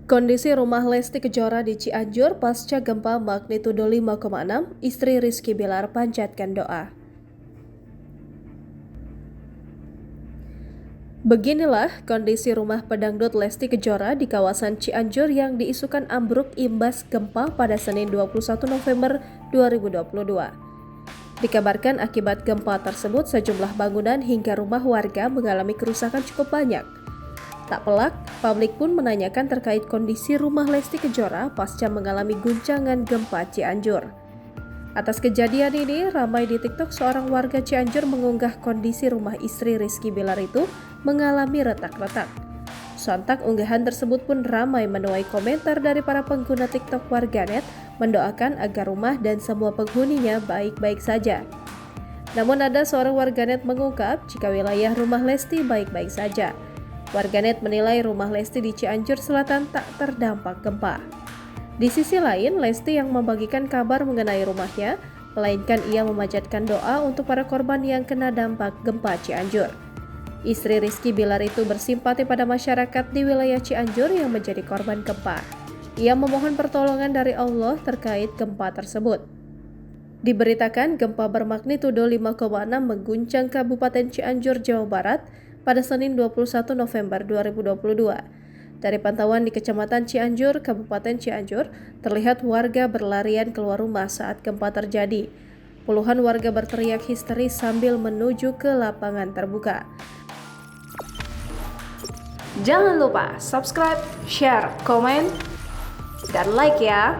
Kondisi rumah Lesti Kejora di Cianjur pasca gempa magnitudo 5,6, istri Rizky Bilar panjatkan doa. Beginilah kondisi rumah pedangdut Lesti Kejora di kawasan Cianjur yang diisukan ambruk imbas gempa pada Senin 21 November 2022. Dikabarkan akibat gempa tersebut sejumlah bangunan hingga rumah warga mengalami kerusakan cukup banyak. Tak pelak, publik pun menanyakan terkait kondisi rumah Lesti Kejora pasca mengalami guncangan gempa Cianjur. Atas kejadian ini, ramai di TikTok seorang warga Cianjur mengunggah kondisi rumah istri Rizky Bilar itu mengalami retak-retak. Sontak unggahan tersebut pun ramai menuai komentar dari para pengguna TikTok warganet mendoakan agar rumah dan semua penghuninya baik-baik saja. Namun ada seorang warganet mengungkap jika wilayah rumah Lesti baik-baik saja. Warganet menilai rumah Lesti di Cianjur Selatan tak terdampak gempa. Di sisi lain, Lesti yang membagikan kabar mengenai rumahnya, melainkan ia memanjatkan doa untuk para korban yang kena dampak gempa Cianjur. Istri Rizky Bilar itu bersimpati pada masyarakat di wilayah Cianjur yang menjadi korban gempa. Ia memohon pertolongan dari Allah terkait gempa tersebut. Diberitakan gempa bermagnitudo 5,6 mengguncang Kabupaten Cianjur, Jawa Barat pada Senin 21 November 2022. Dari pantauan di Kecamatan Cianjur, Kabupaten Cianjur, terlihat warga berlarian keluar rumah saat gempa terjadi. Puluhan warga berteriak histeris sambil menuju ke lapangan terbuka. Jangan lupa subscribe, share, komen, dan like ya!